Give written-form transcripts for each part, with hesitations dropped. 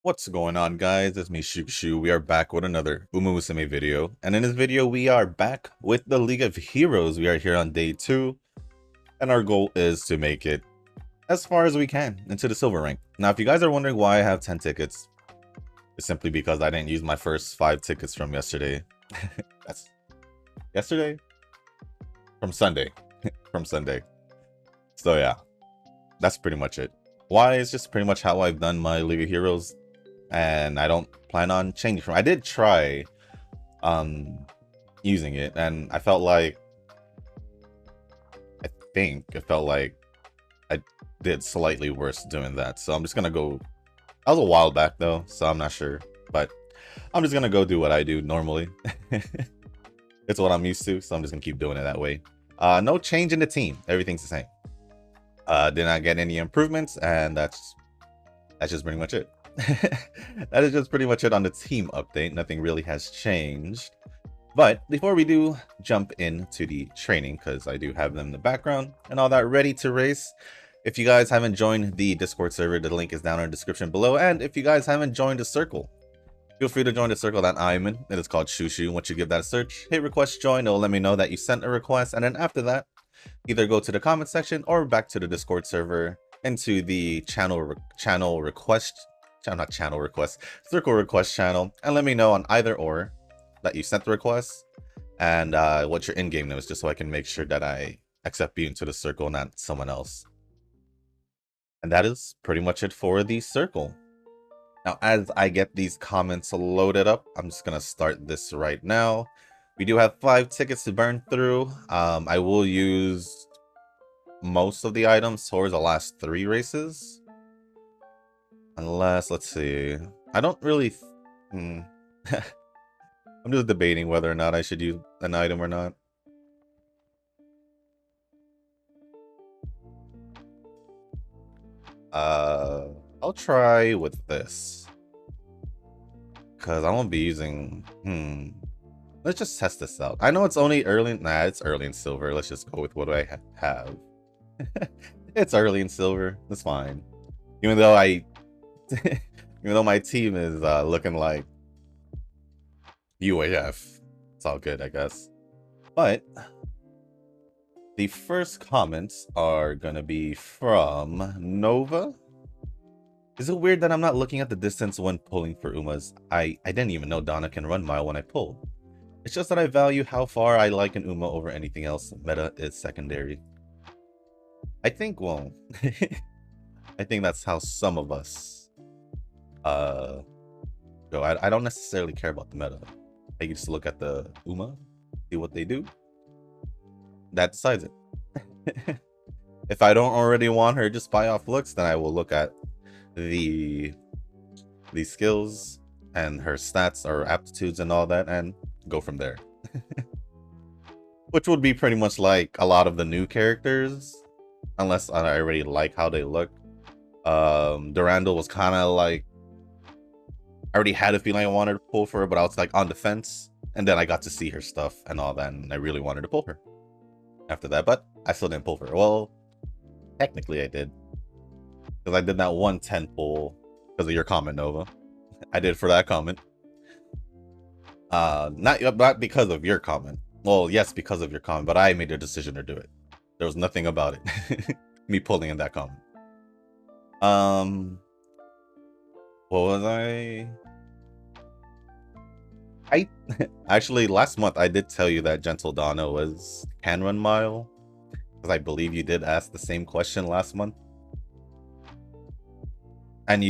What's going on, guys? It's me, Musume. We are back with another Musume video. And in this video, we are back with the League of Heroes. We are here on day 2. And our goal is to make it as far as we can into the silver rank. Now, if you guys are wondering why I have 10 tickets, it's simply because I didn't use my first 5 tickets from yesterday. That's yesterday? From Sunday. From Sunday. So yeah, that's pretty much it. Why? It's just pretty much how I've done my League of Heroes. And I don't plan on changing from. I did try using it, and I think it felt like I did slightly worse doing that. So I'm just gonna go. That was a while back though, so I'm not sure, but I'm just gonna go do what I do normally. It's what I'm used to, so I'm just gonna keep doing it that way. No change in the team. Everything's the same. Did not get any improvements, and that's just pretty much it. That is just pretty much it on the team update. Nothing really has changed. But before we do jump into the training, because I do have them in the background and all that ready to race, if you guys haven't joined the Discord server, the link is down in the description below. And if you guys haven't joined the circle, feel free to join the circle that I'm in. It is called Shushu. Once you give that a search, hit request join. It will let me know that you sent a request, and then after that, either go to the comment section or back to the Discord server into the circle request channel, and let me know on either or that you sent the request and what your in-game name is, just so I can make sure that I accept you into the circle, not someone else. And that is pretty much it for the circle. Now, as I get these comments loaded up, I'm just gonna start this right now. We do have 5 tickets to burn through. I will use most of the items towards the last 3 races. Unless, let's see. I don't really... I'm just debating whether or not I should use an item or not. I'll try with this. Because I won't be using... Let's just test this out. I know it's only early... Nah, it's early in silver. Let's just go with what I have. It's early in silver. That's fine. Even though even though my team is looking like UAF, it's all good, I guess. But the first comments are gonna be from Nova. Is it weird that I'm not looking at the distance when pulling for Umas? I didn't even know Donna can run mile when I pull. It's just that I value how far I like an Uma over anything else. Meta is secondary. I think, well, I think that's how some of us go. I don't necessarily care about the meta. I just look at the Uma, see what they do. That decides it. If I don't already want her just by off looks, then I will look at the skills and her stats or aptitudes and all that and go from there. Which would be pretty much like a lot of the new characters, unless I already like how they look. Durandal was kind of like, I already had a feeling I wanted to pull for her, but I was like on the fence, and then I got to see her stuff and all that, and I really wanted to pull her after that, but I still didn't pull for her. Well, technically I did, because I did that 110 pull because of your comment, Nova. I did for that comment. Not because of your comment. Well, yes, because of your comment, but I made a decision to do it. There was nothing about it. Me pulling in that comment. What was I actually, last month I did tell you that Gentle Donna can run mile, because I believe you did ask the same question last month. And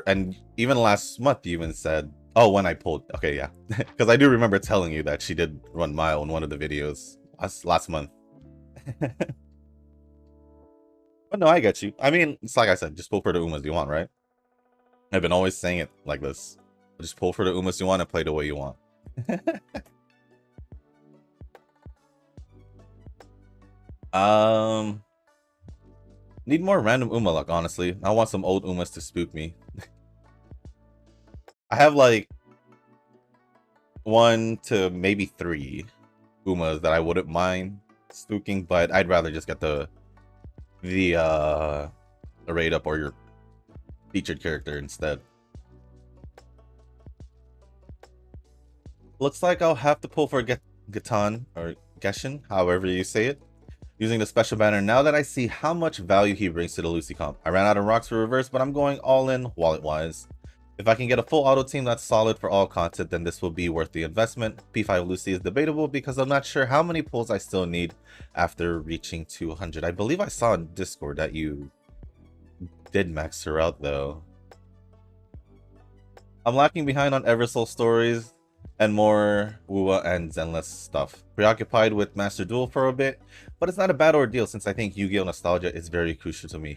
and even last month you even said, oh, when I pulled, okay, yeah. Because I do remember telling you that she did run mile in one of the videos last month. But no, I get you. I mean, it's like I said, just pull for the Umas you want, right? I've been always saying it like this. Just pull for the Umas you want and play the way you want. Need more random Uma luck, honestly. I want some old Umas to spook me. I have like 1 to maybe 3 Umas that I wouldn't mind spooking, but I'd rather just get the raid up or your featured character instead. Looks like I'll have to pull for Gatan or Geshin, however you say it, using the special banner now that I see how much value he brings to the Lucy comp. I ran out of rocks for reverse, but I'm going all in wallet-wise. If I can get a full auto team that's solid for all content, then this will be worth the investment. P5 Lucy is debatable because I'm not sure how many pulls I still need after reaching 200. I believe I saw in Discord that you did max her out though. I'm lacking behind on Eversoul stories and more Wuwa and Zenless stuff. Preoccupied with Master Duel for a bit, but it's not a bad ordeal since I think Yu-Gi-Oh! Nostalgia is very crucial to me.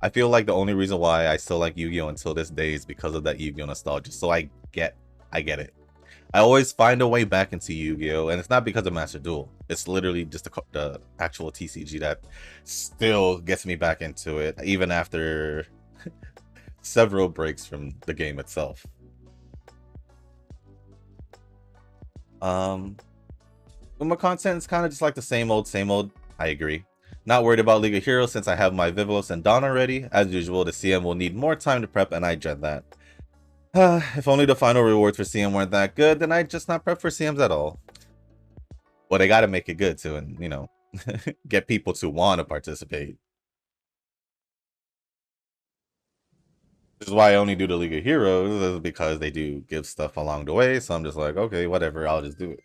I feel like the only reason why I still like Yu-Gi-Oh! Until this day is because of that Yu-Gi-Oh! Nostalgia, so I get it. I always find a way back into Yu-Gi-Oh! And it's not because of Master Duel. It's literally just the actual TCG that still gets me back into it, even after several breaks from the game itself. Uma content is kind of just like the same old, same old. I agree. Not worried about League of Heroes since I have my Vivlos and Dawn already. As usual, the CM will need more time to prep and I dread that. If only the final rewards for CM weren't that good, then I'd just not prep for CMs at all. Well, they gotta make it good too, and, you know, get people to want to participate. This is why I only do the League of Heroes, is because they do give stuff along the way, so I'm just like, okay, whatever, I'll just do it.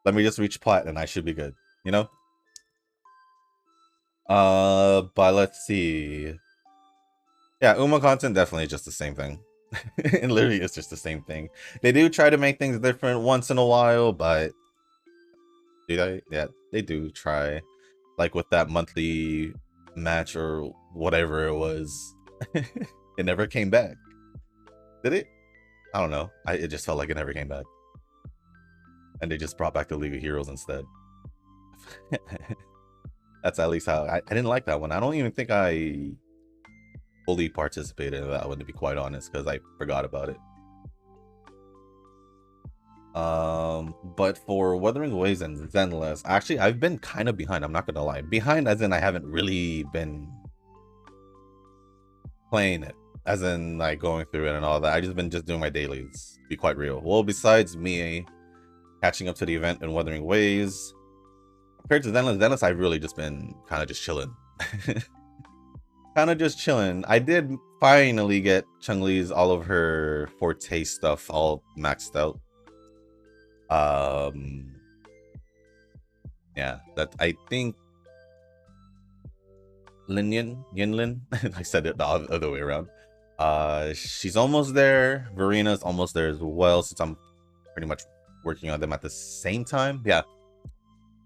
Let me just reach plat and I should be good, you know? But let's see. Yeah, Uma content definitely just the same thing. It literally is just the same thing. They do try to make things different once in a while, but do they? Yeah, they do try. Like with that monthly match or whatever it was. It never came back. Did it? I don't know. It just felt like it never came back. And they just brought back the League of Heroes instead. That's at least how I didn't like that one. I don't even think I fully participated in that one, to be quite honest, because I forgot about it. But for Wuthering Waves and Zenless, actually, I've been kind of behind. I'm not gonna lie. Behind as in I haven't really been playing it. As in, like, going through it and all that. I just been doing my dailies, to be quite real. Well, besides me catching up to the event and Wuthering Waves, compared to Zenless, I've really just been kind of just chilling. Kind of just chilling. I did finally get Chun-Li's all of her Forte stuff all maxed out. Yeah, that I think Yinlin, I said it the other way around. She's almost there. Verena's almost there as well, since I'm pretty much working on them at the same time. Yeah,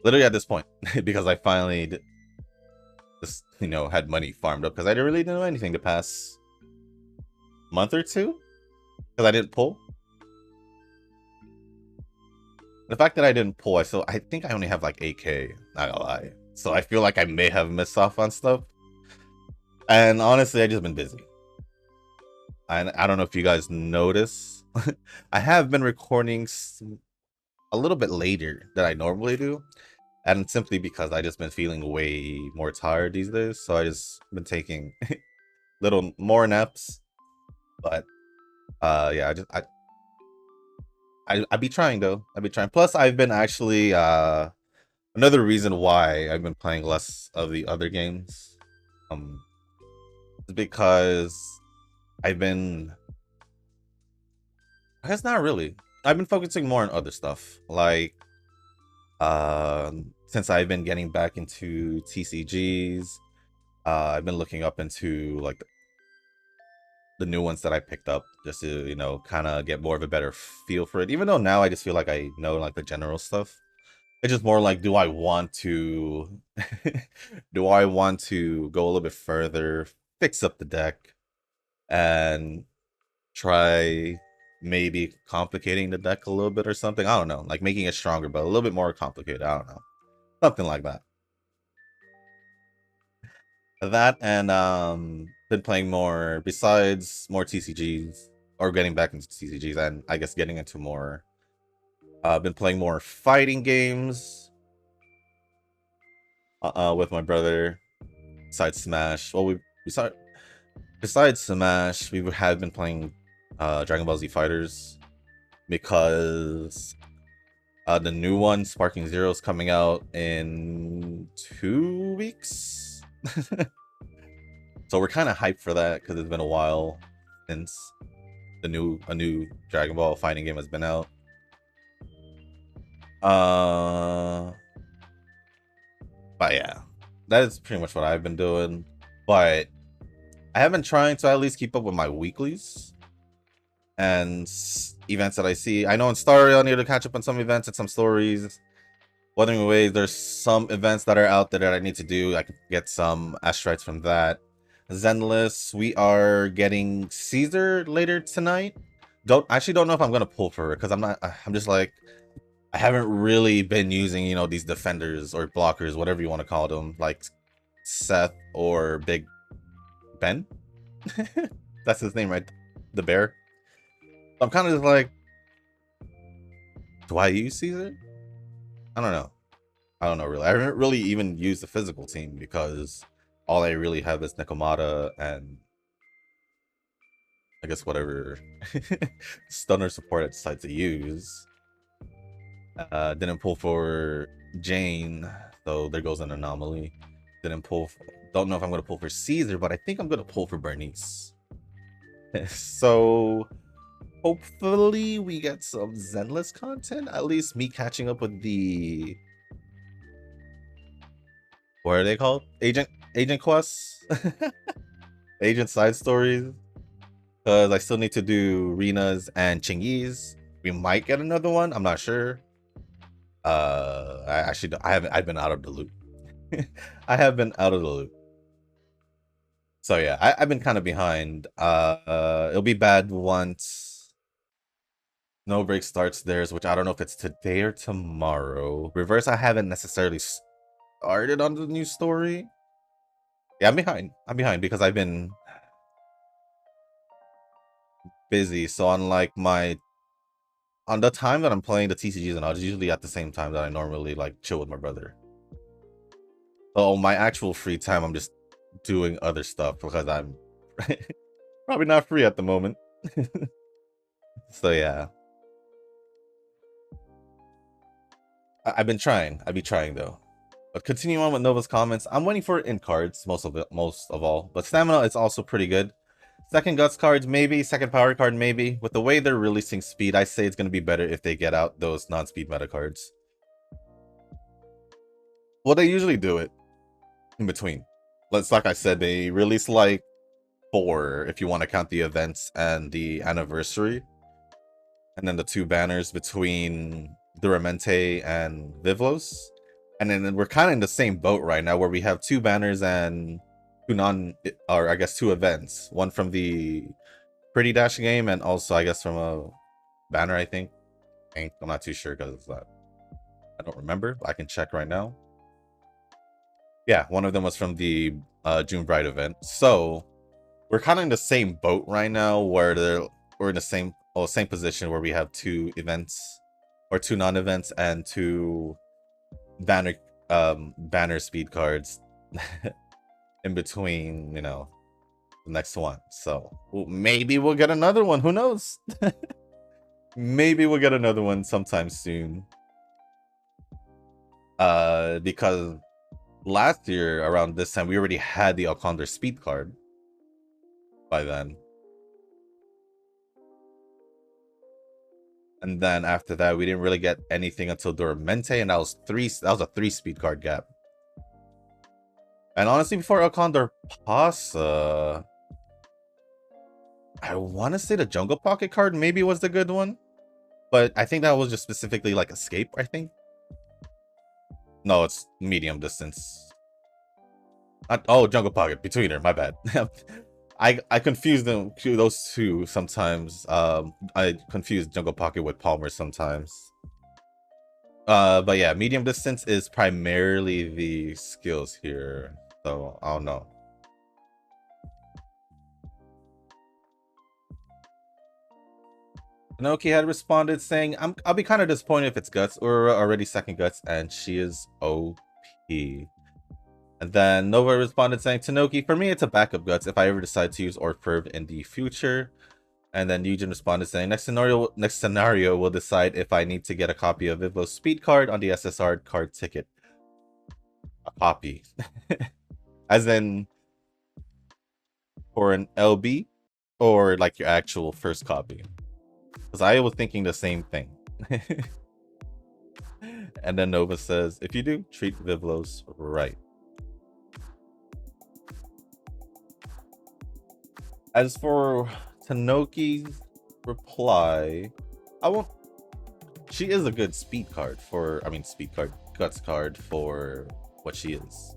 literally at this point, because I finally just, you know, had money farmed up, because I really didn't know anything the past month or two, because I didn't pull. The fact that I didn't pull, I think I only have like 8K, not gonna lie. So I feel like I may have missed off on stuff. And honestly, I just been busy. I don't know if you guys notice. I have been recording a little bit later than I normally do. And simply because I just been feeling way more tired these days. So I just been taking little more naps. But yeah, I be trying though. I be trying. Plus I've been actually another reason why I've been playing less of the other games is because I guess not really. I've been focusing more on other stuff. Like since I've been getting back into TCGs, I've been looking up into like the new ones that I picked up just to, you know, kind of get more of a better feel for it. Even though now I just feel like I know like the general stuff. It's just more like, do I want to do I want to go a little bit further, fix up the deck, and try maybe complicating the deck a little bit or something? I don't know, like making it stronger, but a little bit more complicated. I don't know, something like that. That and been playing more, besides more TCGs, or getting back into TCGs, and I guess getting into more I've been playing more fighting games with my brother. Besides Smash, well, besides Smash, we have been playing Dragon Ball Z Fighters because the new one, Sparking Zero, is coming out in 2 weeks. So we're kind of hyped for that because it's been a while since a new Dragon Ball fighting game has been out. But yeah, that is pretty much what I've been doing. But I have been trying to at least keep up with my weeklies and events that I see. I know in Star Rail I need to catch up on some events and some stories. Wuthering Waves, there's some events that are out there that I need to do. I can get some asteroids from that. Zenless, we are getting Caesar later tonight. Don't know if I'm gonna pull for it because I'm just like, I haven't really been using, you know, these defenders or blockers, whatever you want to call them, like Seth or Big Ben. That's his name, right? The bear. I'm kind of just like, do I use Caesar? I don't know. I don't know really. I haven't really even used the physical team because all I really have is Nekomata and I guess whatever stunner support I decide to use. Didn't pull for Jane, so there goes an anomaly. Didn't pull. Don't know if I'm gonna pull for Caesar, but I think I'm gonna pull for Bernice. So hopefully we get some Zenless content. At least me catching up with the, what are they called? Agent quests, agent side stories. Because I still need to do Rena's and Chingy's. We might get another one. I'm not sure. I've been out of the loop. I have been out of the loop. So yeah, I've been kind of behind. It'll be bad once No Break starts theirs, which I don't know if it's today or tomorrow. Reverse, I haven't necessarily started on the new story. Yeah, I'm behind. I'm behind because I've been busy. So on the time that I'm playing the TCGs and all, it's usually at the same time that I normally like chill with my brother. So my actual free time, I'm just doing other stuff because I'm probably not free at the moment. So yeah, I've been trying. I've been trying though. But continuing on with Nova's comments, I'm waiting for it in cards most of all. But stamina is also pretty good. Second guts cards maybe, second power card maybe. With the way they're releasing speed, I say it's gonna be better if they get out those non-speed meta cards. Well, they usually do it in between. Let's, like I said, they release like 4 if you want to count the events and the anniversary, and then the 2 banners between Duramente and Vivlos. And then we're kind of in the same boat right now where we have 2 banners and 2 events. One from the Pretty Dash game and also I guess from a banner, I think. I'm not too sure because I don't remember. I can check right now. Yeah, one of them was from the June Bride event. So we're kind of in the same boat right now where we're in the same position where we have 2 events or 2 non-events and 2 banner speed cards in between, you know, the next one. So maybe we'll get another one. Who knows? Maybe we'll get another one sometime soon. Because last year around this time we already had the Alcondor speed card by then. And then after that, we didn't really get anything until Duramente, and that was a 3 speed card gap. And honestly, before Alcondor Pasa, I want to say the Jungle Pocket card maybe was the good one, but I think that was just specifically like Escape. I think. No, it's medium distance. Oh, Jungle Pocket Betweener. My bad. I confuse those 2 sometimes. I confuse Jungle Pocket with Palmer sometimes. But yeah, medium distance is primarily the skills here. So I don't know. Tanoki had responded saying, I'll be kind of disappointed if it's Guts or already second Guts, and she is OP. And then Nova responded saying, Tanoki, for me, it's a backup Guts if I ever decide to use Orb in the future. And then Eugen responded saying, next scenario will decide if I need to get a copy of Vivlo's speed card on the SSR card ticket. A copy. As in, for an LB, or like your actual first copy. Because I was thinking the same thing. And then Nova says, if you do, treat Vivlos right. As for Tanoki's reply, I won't. She is a good speed card for, Guts card for what she is.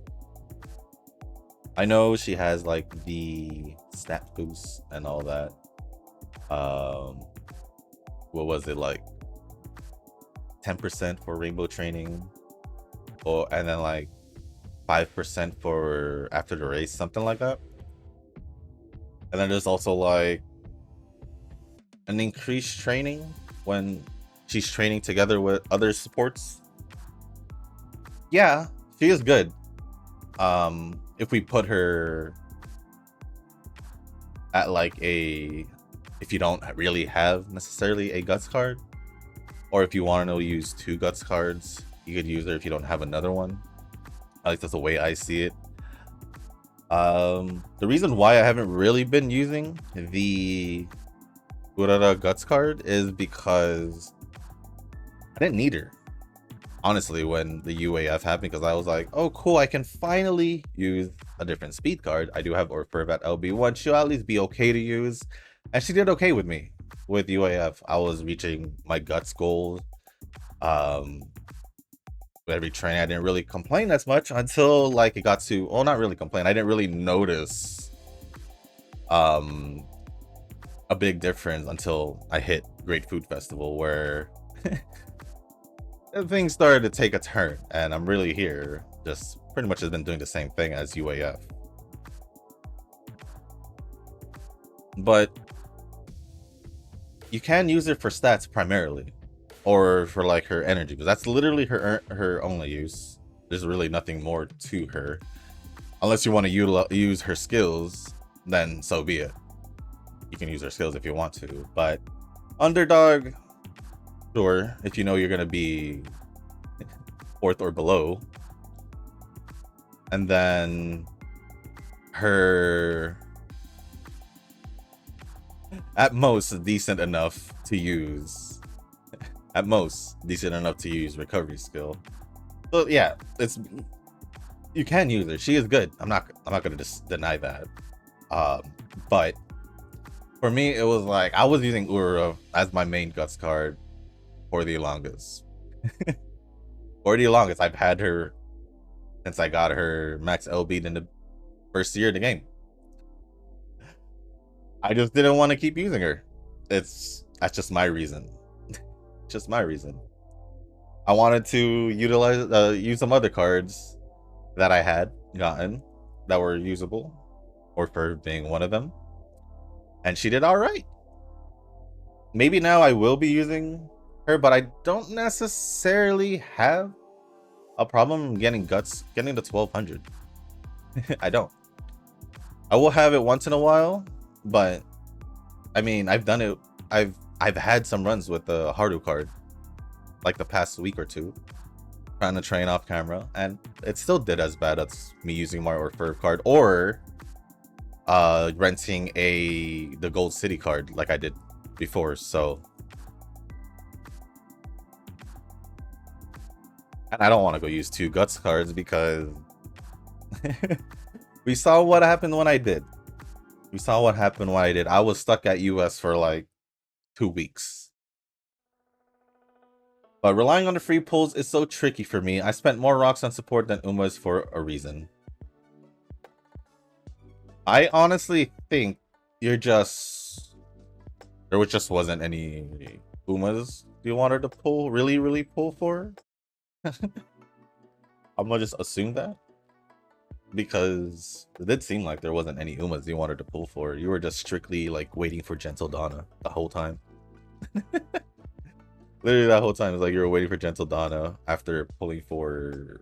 I know she has like the stat boost and all that. What was it, like 10% for rainbow training, and then like 5% for after the race, something like that. And then there's also like an increased training when she's training together with other supports. Yeah, she is good. If we put her at like if you don't really have necessarily a Guts card, or if you want to use 2 Guts cards, you could use her if you don't have another one. At least that's the way I see it. The reason why I haven't really been using the Urara Guts card is because I didn't need her, honestly, when the UAF happened, because I was like, oh cool, I can finally use a different speed card. I do have Orb at LB1. She'll at least be okay to use, and she did okay with me with UAF. I was reaching my Guts goal. With every training, I didn't really complain as much until like it got to, well, not really complain, I didn't really notice a big difference until I hit Great Food Festival, where things started to take a turn, and I'm really here just pretty much has been doing the same thing as UAF. But you can use it for stats primarily, or for like her energy, because that's literally her only use. There's really nothing more to her, unless you want to use her skills. Then so be it. You can use her skills if you want to, but underdog, sure, if you know you're gonna be 4th or below. And then her at most decent enough to use. At most decent enough to use recovery skill. So yeah, you can use her. She is good. I'm not gonna just deny that. But for me, it was like I was using Ura as my main Guts card for the longest. For the longest, I've had her since I got her max LB in the first year of the game. I just didn't want to keep using her. That's just my reason. Just my reason. I wanted to use some other cards that I had gotten that were usable, or for being one of them, and she did all right. Maybe now I will be using her, but I don't necessarily have a problem getting Guts, getting the 1200. I don't. I will have it once in a while, but I mean, I've done it. I've had some runs with the Haru card, like the past week or two, trying to train off camera, and it still did as bad as me using my Orb card, or renting the Gold City card like I did before. So, and I don't want to go use 2 Guts cards because we saw what happened when I did. I was stuck at US for like 2 weeks. But relying on the free pulls is so tricky for me. I spent more rocks on support than Umas for a reason. I honestly think there just wasn't any Umas you wanted to pull, really pull for. I'm gonna just assume that, because it did seem like there wasn't any Umas you wanted to pull for. You were just strictly like waiting for Gentle Donna the whole time. Literally that whole time is like you were waiting for Gentle Donna after pulling for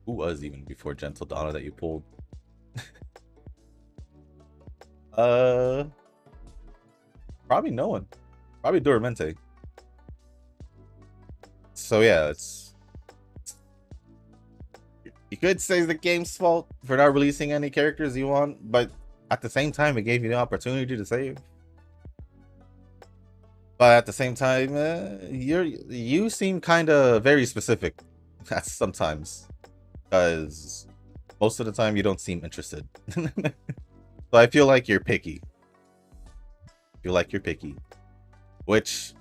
who was even before Gentle Donna that you pulled? Uh, Probably no one. Probably Duramente. So yeah, it's you could say it's the game's fault for not releasing any characters you want, but at the same time, it gave you the opportunity to save. But at the same time, you seem kind of very specific sometimes, because most of the time you don't seem interested. So I feel like you're picky. I feel like you're picky, which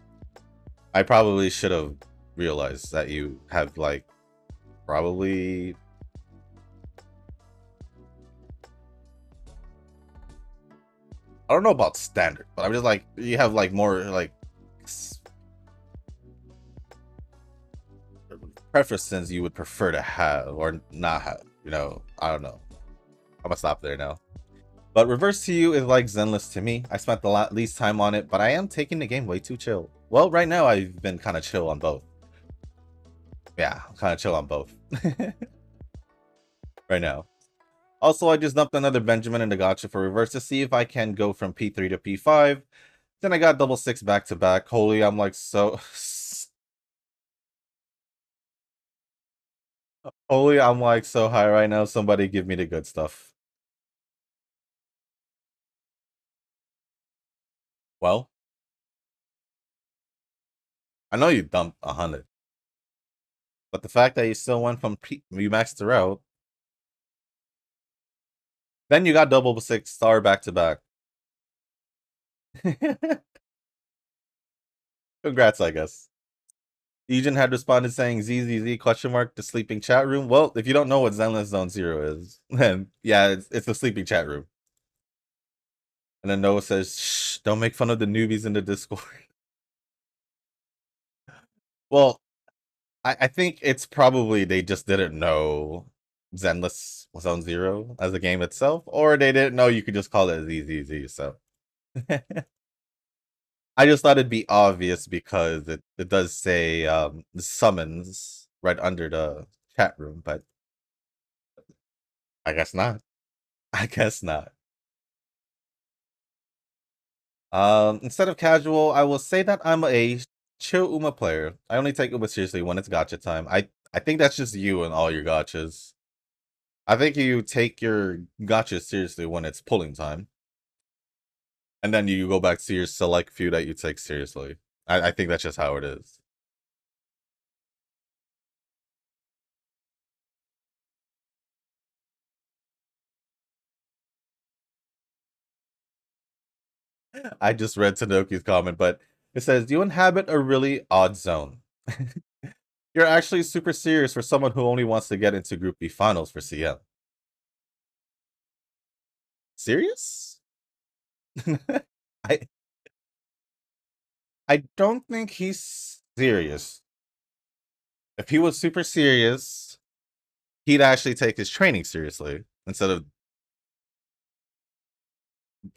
I probably should have realized that you have like probably I don't know about standard, but I'm just like you have like more like preferences you would prefer to have or not have. You know, I don't know. I'm gonna stop there now. But Reverse to You is like Zenless to me. I spent the least time on it, but I am taking the game way too chill. Well, right now I've been kind of chill on both. Yeah, kind of chill on both. Right now. Also, I just dumped another Benjamin in the gacha for Reverse to see if I can go from P3 to P5. Then I got double six back to back. Holy, I'm like so... Holy, I'm like so high right now. Somebody give me the good stuff. Well, I know you dumped 100. But the fact that you still went from you maxed her out, then you got double six star back to back. Congrats, I guess. Ejin had responded saying ZZZ question mark the sleeping chat room. Well, if you don't know what Zenless Zone Zero is, then yeah, it's the sleeping chat room. And then Noah says, shh, don't make fun of the newbies in the Discord. Well, I think it's probably they just didn't know Zenless Zone Zero as a game itself, or they didn't know you could just call it ZZZ, so. I just thought it'd be obvious because it does say summons right under the chat room, but I guess not. I guess not. Instead of casual, I will say that I'm a chill Uma player. I only take Uma seriously when it's gotcha time. I think that's just you and all your gotchas. I think you take your gotcha seriously when it's pulling time. And then you go back to your select few that you take seriously. I think that's just how it is. I just read Tanoki's comment, but it says, you inhabit a really odd zone. You're actually super serious for someone who only wants to get into Group B finals for CM. Serious? I I don't think he's serious. If he was super serious, he'd actually take his training seriously instead of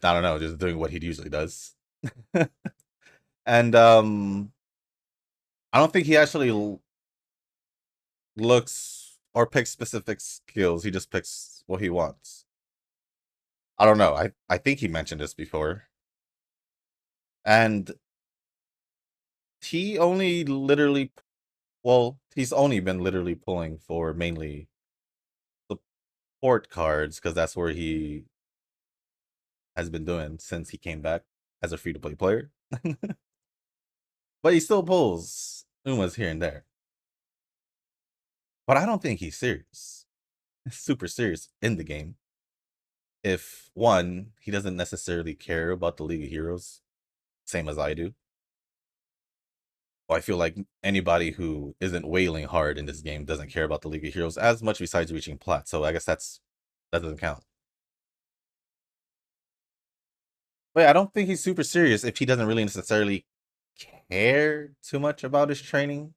I don't know, just doing what he usually does. And I don't think he actually looks or picks specific skills. He just picks what he wants. I don't know. I think he mentioned this before. And he only literally well, he's only been literally pulling for mainly support cards because that's where he has been doing since he came back as a free to play player. But he still pulls Umas here and there. But I don't think he's serious. Super serious in the game. If one, he doesn't necessarily care about the League of Heroes, same as I do. Well, I feel like anybody who isn't wailing hard in this game doesn't care about the League of Heroes as much besides reaching plat. So I guess that doesn't count. But yeah, I don't think he's super serious if he doesn't really necessarily care too much about his training.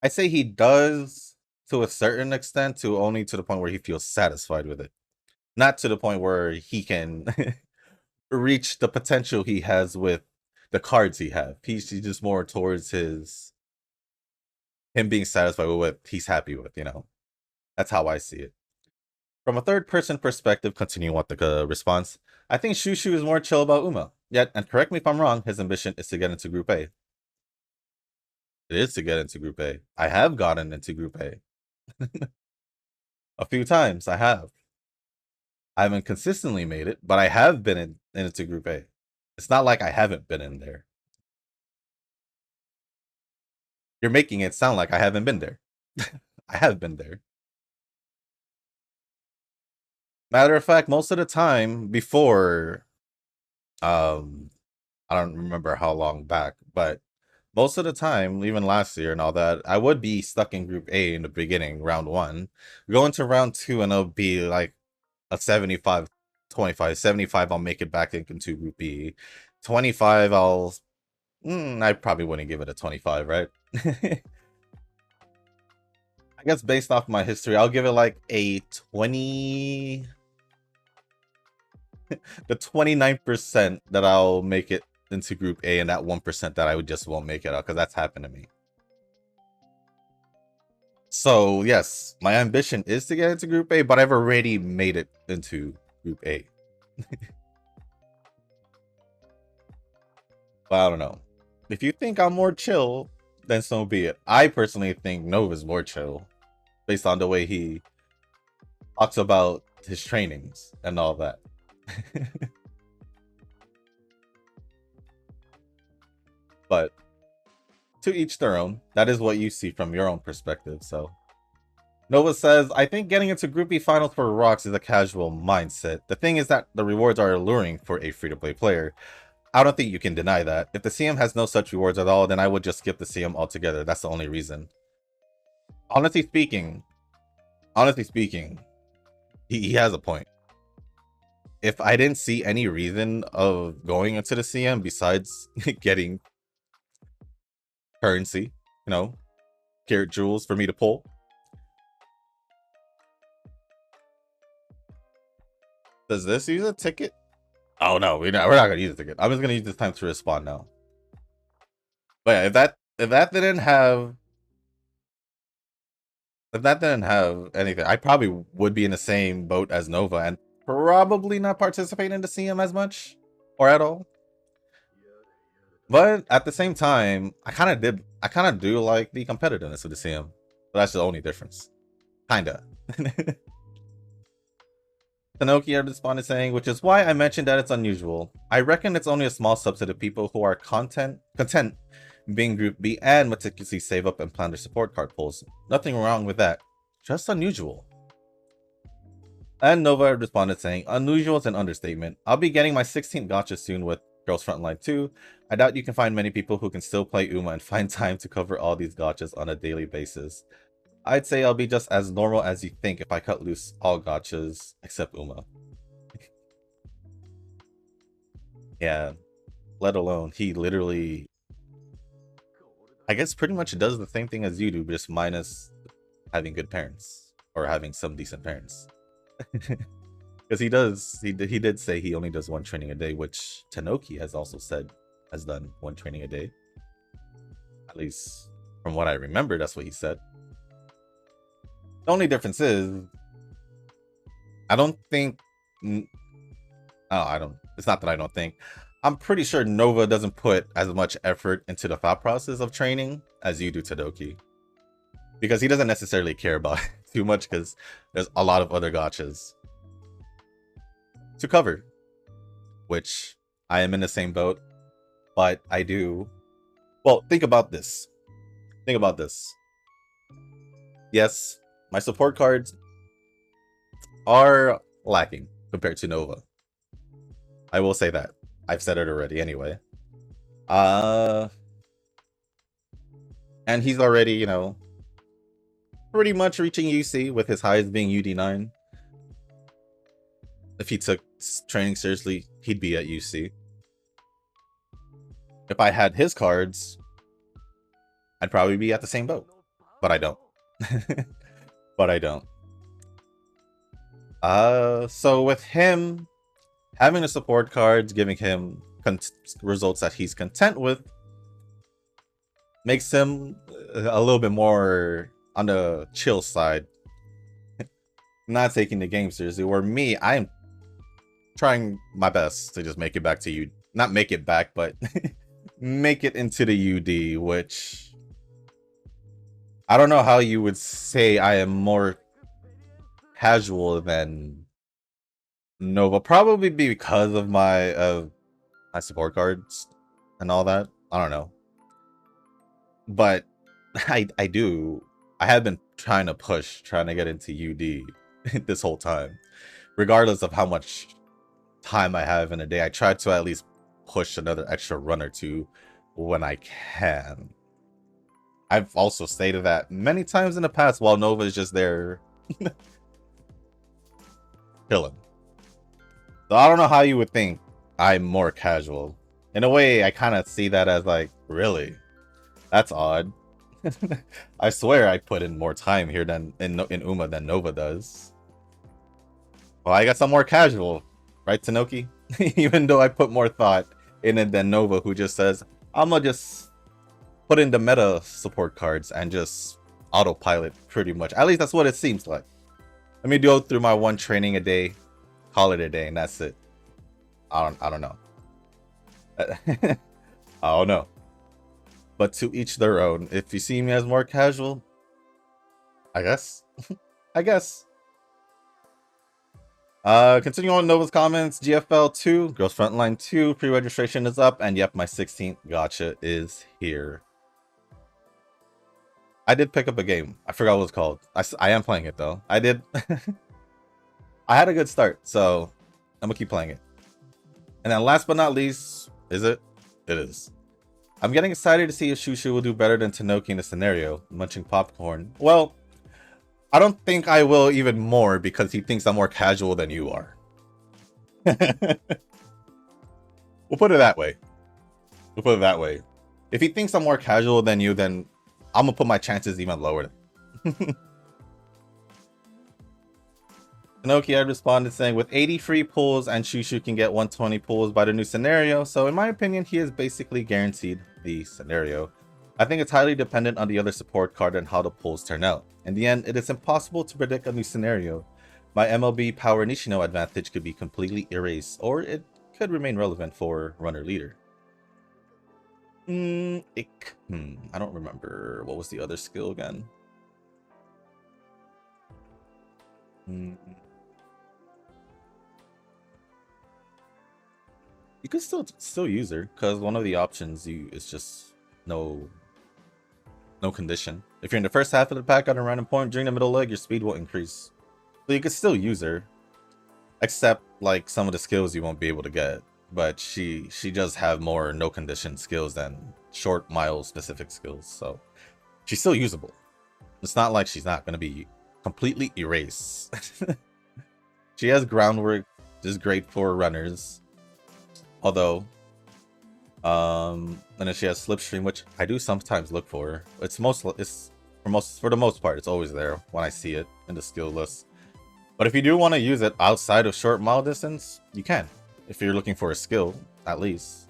I say he does to a certain extent, to only to the point where he feels satisfied with it. Not to the point where he can reach the potential he has with the cards he have. He's just more towards him being satisfied with what he's happy with, you know. That's how I see it. From a third person perspective, continuing with the response, I think Shushu is more chill about Uma. Yet, and correct me if I'm wrong, his ambition is to get into Group A. It is to get into Group A. I have gotten into Group A. A few times, I have. I haven't consistently made it, but I have been into Group A. It's not like I haven't been in there. You're making it sound like I haven't been there. I have been there. Matter of fact, most of the time before, I don't remember how long back, but most of the time, even last year and all that, I would be stuck in Group A in the beginning, round 1. Go into round 2 and it'll be like a 75, 25. 75, I'll make it back into Group B. 25, I probably wouldn't give it a 25, right? I guess based off my history, I'll give it like a 20... the 29% that I'll make it into Group A and that 1% that I just won't make it out, because that's happened to me. So, yes, my ambition is to get into Group A, but I've already made it into Group A. But I don't know. If you think I'm more chill, then so be it. I personally think Nova's more chill, based on the way he talks about his trainings and all that. But to each their own. That is what you see from your own perspective. So Nova says, I think getting into Group B finals for Rocks is a casual mindset. The thing is that the rewards are alluring for a free-to-play player. I don't think you can deny that. If the CM has no such rewards at all, then I would just skip the CM altogether. That's the only reason. Honestly speaking, he has a point. If I didn't see any reason of going into the CM besides getting currency, you know, carrot jewels for me to pull. Does this use a ticket? Oh no, we're not gonna use a ticket. I'm just gonna use this time to respond now. But yeah, if that didn't have anything, I probably would be in the same boat as Nova and probably not participate in the CM as much or at all. But at the same time, I kind of do like the competitiveness of the CM. But that's the only difference. Kinda. Tanoki responded saying, which is why I mentioned that it's unusual. I reckon it's only a small subset of people who are content being Group B and meticulously save up and plan their support card pulls. Nothing wrong with that. Just unusual. And Nova responded saying, unusual is an understatement. I'll be getting my 16th gacha soon with Girls Frontline 2. I doubt you can find many people who can still play Uma and find time to cover all these gachas on a daily basis. I'd say I'll be just as normal as you think if I cut loose all gachas except Uma. Yeah, let alone he literally, I guess pretty much does the same thing as you do, just minus having good parents or having some decent parents. Because he did say he only does one training a day, which Tanoki has also said has done one training a day. At least from what I remember, that's what he said. The only difference is, I don't think, it's not that I don't think, I'm pretty sure Nova doesn't put as much effort into the thought process of training as you do, Tanoki. Because he doesn't necessarily care about it too much, because there's a lot of other gachas to cover, which I am in the same boat, but I do. Well, think about this. Yes, my support cards are lacking compared to Nova. I will say that. I've said it already anyway. And he's already, you know, pretty much reaching UC with his highs being UD9. If he took training seriously, he'd be at UC. If I had his cards, I'd probably be at the same boat. But I don't. So with him, Having the support cards, giving him results that he's content with, makes him a little bit more on the chill side, not taking the game seriously. Where me, I'm trying my best to just make it back to you. Not make it back, but make it into the UD, which I don't know how you would say I am more casual than Nova. Probably because of my support cards and all that. I don't know. But I have been trying to get into UD this whole time. Regardless of how much time I have in a day, I try to at least push another extra run or two when I can. I've also stated that many times in the past while Nova is just there chilling. So I don't know how you would think I'm more casual. In a way, I kind of see that as like, really? That's odd. I swear I put in more time here than in Uma than Nova does. Well, I guess I'm more casual, right, Tanoki? Even though I put more thought in it than Nova, who just says, I'm gonna just put in the meta support cards and just autopilot pretty much. At least that's what it seems like. Let me go through my one training a day, call it a day, and that's it. I don't know. I don't know. But to each their own. If you see me as more casual, I guess. I guess. Continuing on Nova's comments, GFL 2, Girls Frontline 2, pre-registration is up, and yep, my 16th gacha is here. I did pick up a game. I forgot what it's called. I am playing it though. I did. I had a good start, so I'm gonna keep playing it. And then last but not least, is it? It is. I'm getting excited to see if Shushu will do better than Tanoki in the scenario, munching popcorn. Well, I don't think I will even more because he thinks I'm more casual than you are. We'll put it that way. We'll put it that way. If he thinks I'm more casual than you, then I'm gonna put my chances even lower. Tanoki had responded saying, with 80 free pulls and Shushu can get 120 pulls by the new scenario, so in my opinion, he is basically guaranteed the scenario. I think it's highly dependent on the other support card and how the pulls turn out. In the end, it is impossible to predict a new scenario. My MLB Power Nishino advantage could be completely erased, or it could remain relevant for runner leader. I don't remember. What was the other skill again? You could still use her, because one of the options is just no condition. If you're in the first half of the pack at a random point during the middle leg, your speed will increase. So you could still use her, except like some of the skills you won't be able to get. But she does have more no condition skills than short mile specific skills, so she's still usable. It's not like she's not gonna be completely erased. She has groundwork, is great for runners. Although, and then she has slipstream, which I do sometimes look for. For the most part, it's always there when I see it in the skill list. But if you do want to use it outside of short mile distance, you can. If you're looking for a skill, at least.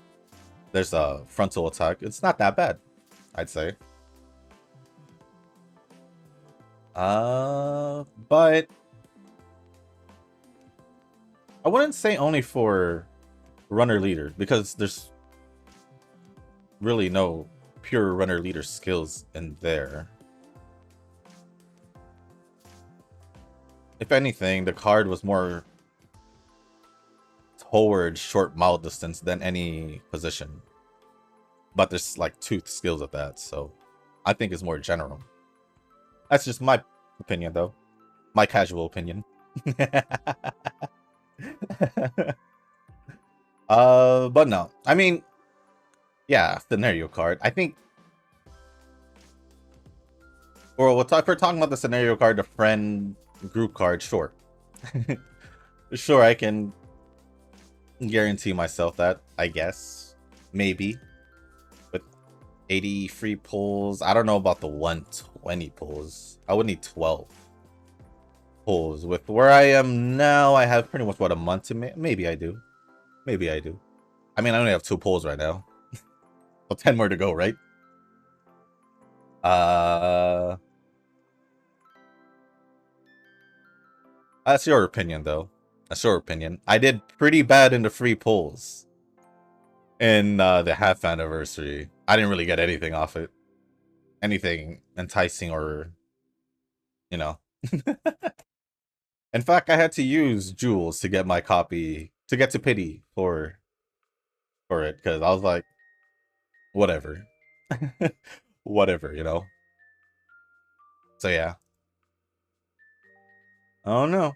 There's a frontal attack. It's not that bad, I'd say. But I wouldn't say only for runner leader, because there's really no pure runner leader skills in there. If anything, the card was more towards short mile distance than any position. But there's like 2 skills of that, so I think it's more general. That's just my opinion though. My casual opinion. But no. I mean, yeah, scenario card. I think, or if we're talking about the scenario card, the friend group card, sure. Sure, I can guarantee myself that, I guess. Maybe. With 80 free pulls. I don't know about the 120 pulls. I would need 12 pulls. With where I am now, I have pretty much, what, a month to maybe I do. Maybe I do. I mean, I only have 2 polls right now. So 10 more to go, right? That's your opinion, though. That's your opinion. I did pretty bad in the free polls in the half anniversary. I didn't really get anything off it. Anything enticing or, you know. In fact, I had to use Jules to get my copy, to get to pity for it, because I was like, whatever. Whatever, you know? So yeah. Oh no.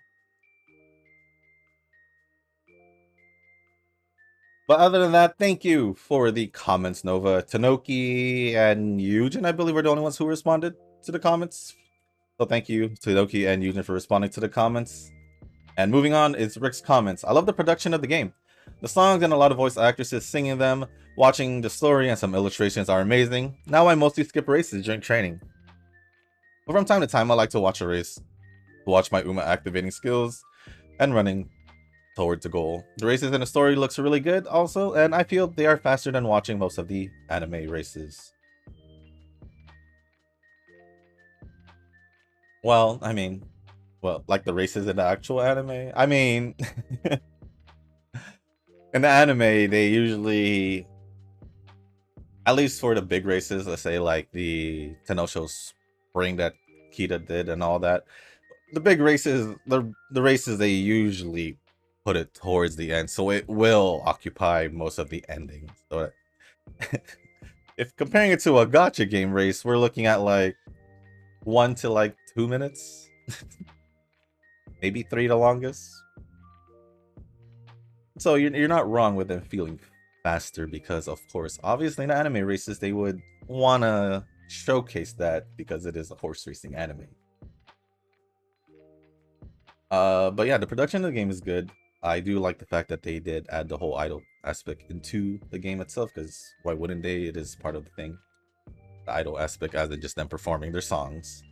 But other than that, thank you for the comments, Nova. Tanoki and Eugen, I believe, were the only ones who responded to the comments. So thank you, Tanoki and Eugen, for responding to the comments. And moving on is Rick's comments. I love the production of the game. The songs and a lot of voice actresses singing them, watching the story and some illustrations are amazing. Now I mostly skip races during training. But from time to time, I like to watch a race, to watch my Uma activating skills and running towards the goal. The races in the story looks really good also, and I feel they are faster than watching most of the anime races. Well, I mean, well, like the races in the actual anime? I mean, in the anime, they usually, at least for the big races, let's say like the Tenosho Spring that Kita did and all that, the big races, the races, they usually put it towards the end, so it will occupy most of the ending. So if comparing it to a gacha game race, we're looking at like 1 to like 2 minutes, maybe 3 the longest. So you're not wrong with them feeling faster, because of course, obviously in the anime races, they would wanna showcase that because it is a horse racing anime. But yeah, the production of the game is good. I do like the fact that they did add the whole idol aspect into the game itself, because why wouldn't they? It is part of the thing. The idol aspect, as in just them performing their songs.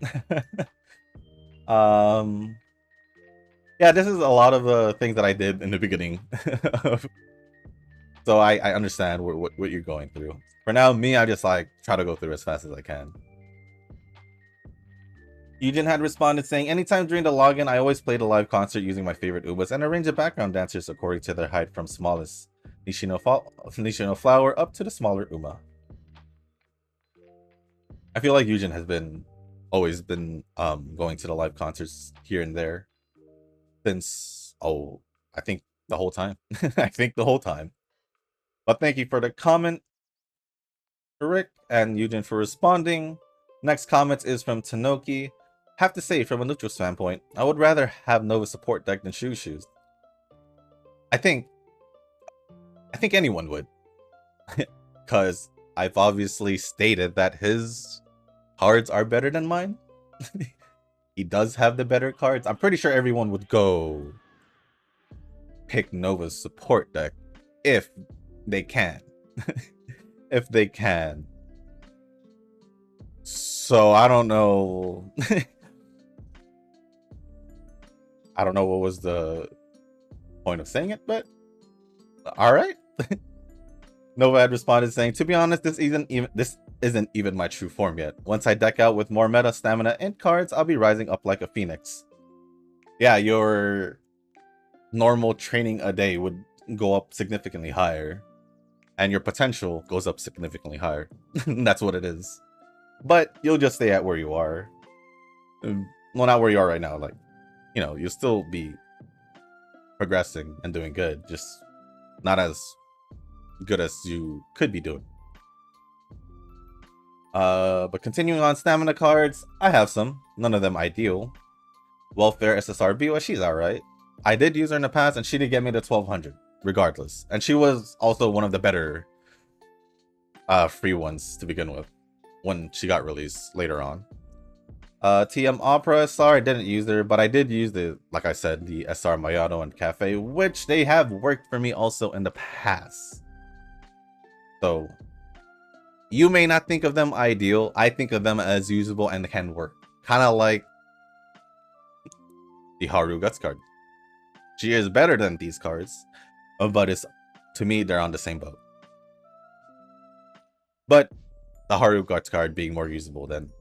Yeah, this is a lot of things that I did in the beginning. So I understand what you're going through. For now, me, I just like try to go through as fast as I can. Eugen had responded saying, anytime during the login, I always play the live concert using my favorite ubas and arrange the background dancers according to their height from smallest Nishino flower up to the smaller Uma. I feel like Eugen has always been going to the live concerts here and there since, I think the whole time. I think the whole time. But thank you for the comment, Rick and Eugen, for responding. Next comment is from Tanoki. Have to say, from a neutral standpoint, I would rather have Nova support deck than Shoes. I think anyone would. Because I've obviously stated that his cards are better than mine. He does have the better cards. I'm pretty sure everyone would go pick Nova's support deck if they can. If they can. So I don't know. I don't know what was the point of saying it, but all right. Nova had responded saying, to be honest, this isn't even my true form yet. Once I deck out with more meta, stamina, and cards, I'll be rising up like a phoenix. Yeah, your normal training a day would go up significantly higher, and your potential goes up significantly higher. That's what it is. But you'll just stay at where you are. Well, not where you are right now. Like, you know, you'll still be progressing and doing good, just not as good as you could be doing. But continuing on stamina cards, I have some. None of them ideal. Welfare SSRB, well, she's alright. I did use her in the past, and she did get me to 1200, regardless. And she was also one of the better free ones to begin with, when she got released later on. TM Opera SR, I didn't use her, but I did use like I said, the SR Mayato and Cafe, which they have worked for me also in the past. So, you may not think of them ideal. I think of them as usable and can work. Kind of like the Haru Guts card. She is better than these cards, but it's to me, they're on the same boat. But the Haru Guts card being more usable than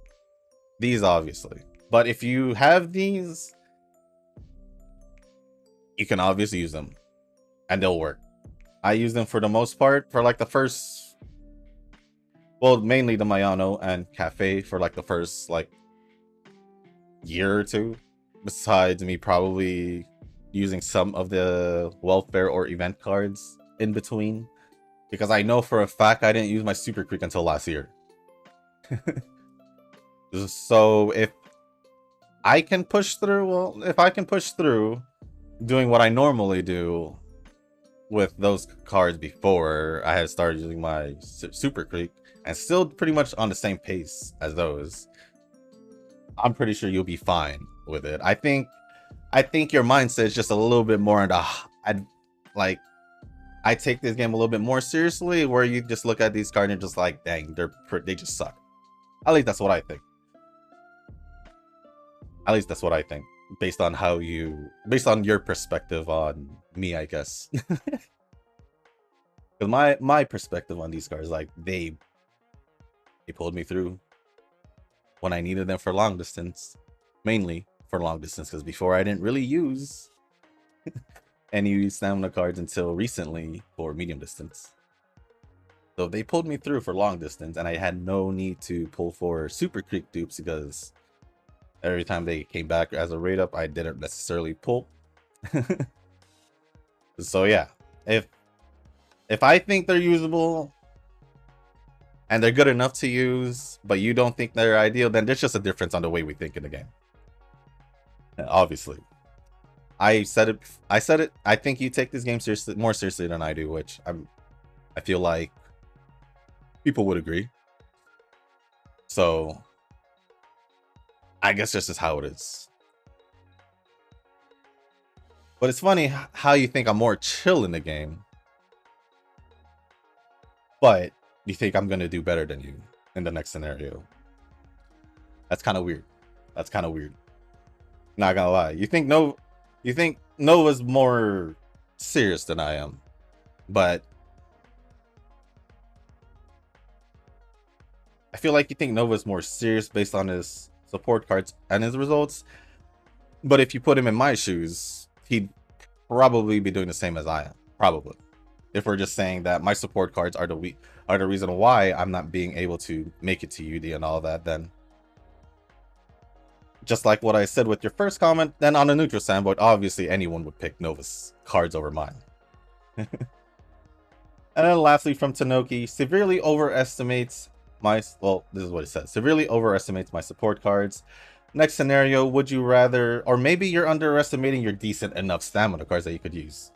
these, obviously. But if you have these, you can obviously use them, and they'll work. I use them for the most part for like the first, well, mainly the Mayano and Cafe for like the first like year or two. Besides me probably using some of the welfare or event cards in between, because I know for a fact I didn't use my Super Creek until last year. So if I can push through, well, if I can push through doing what I normally do with those cards before I had started using my Super Creek, and still pretty much on the same pace as those, I'm pretty sure you'll be fine with it. I think your mindset is just a little bit more into, I take this game a little bit more seriously, where you just look at these cards and just like, dang, they just suck. At least that's what I think. At least that's what I think, based on your perspective on me, I guess. Because my perspective on these cards, like they pulled me through when I needed them for long distance, mainly for long distance, because before I didn't really use any stamina cards until recently for medium distance. So they pulled me through for long distance, and I had no need to pull for Super Creek dupes, because every time they came back as a rate up, I didn't necessarily pull. So yeah, if I think they're usable and they're good enough to use, but you don't think they're ideal, then there's just a difference on the way we think in the game. Obviously. I said it. I think you take this game more seriously than I do, which I feel like people would agree. So I guess this is how it is. But it's funny how you think I'm more chill in the game, but you think I'm gonna do better than you in the next scenario. That's kind of weird. Not gonna lie. You think Nova's more serious than I am, but I feel like you think Nova's more serious based on his support cards and his results. But if you put him in my shoes, he'd probably be doing the same as I am. Probably. If we're just saying that my support cards are the reason why I'm not being able to make it to UD and all that, then just like what I said with your first comment, then on a neutral standpoint, obviously anyone would pick Nova's cards over mine. And then lastly from Tanoki, severely overestimates my, well, this is what it says, severely overestimates my support cards. Next scenario, would you rather, or maybe you're underestimating your decent enough stamina cards that you could use.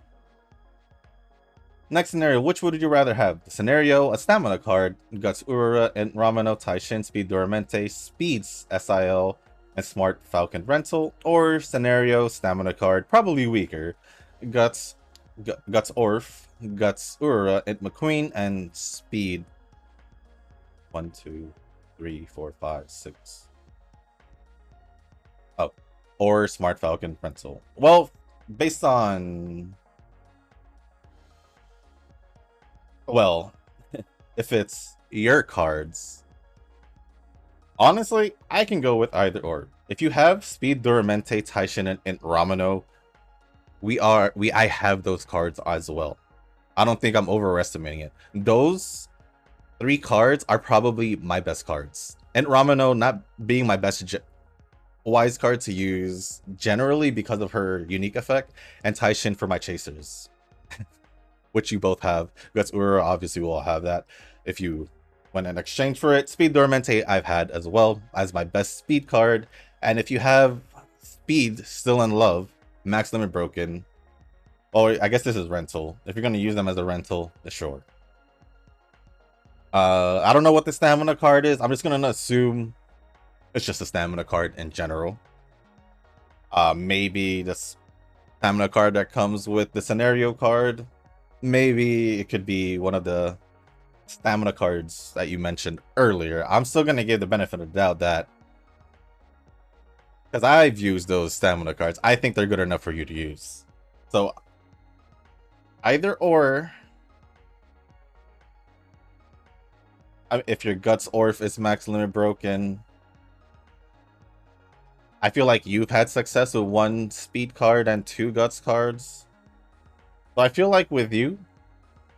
Next scenario, which would you rather have? The scenario, a stamina card, Guts Urara and Ramano Taishin, Speed Duramente, Speeds SIL, and Smart Falcon Rental, or scenario, stamina card, probably weaker, Guts Orf, Guts Urara, and McQueen, and Speed 1, 2, 3, 4, 5, 6. Oh, or Smart Falcon Rental. Well, based on, well, if it's your cards, honestly, I can go with either or. If you have Speed Duramente, Taishin, and Ramano, I have those cards as well. I don't think I'm overestimating it. Those 3 cards are probably my best cards. And Ramano not being my best wise card to use generally because of her unique effect, and Taishin for my chasers. Which you both have. Guts Urara obviously will have that if you went in exchange for it. Speed Dormente I've had as well as my best speed card. And if you have Speed Still in Love, Max Limit Broken, or I guess this is rental. If you're going to use them as a rental, sure. I don't know what the stamina card is. I'm just going to assume it's just a stamina card in general. Maybe the stamina card that comes with the scenario card. Maybe it could be one of the stamina cards that you mentioned earlier. I'm still going to give the benefit of the doubt that, because I've used those stamina cards, I think they're good enough for you to use. So either or, If your Guts Orf is max limit broken, I feel like you've had success with 1 speed card and 2 Guts cards. So I feel like with you,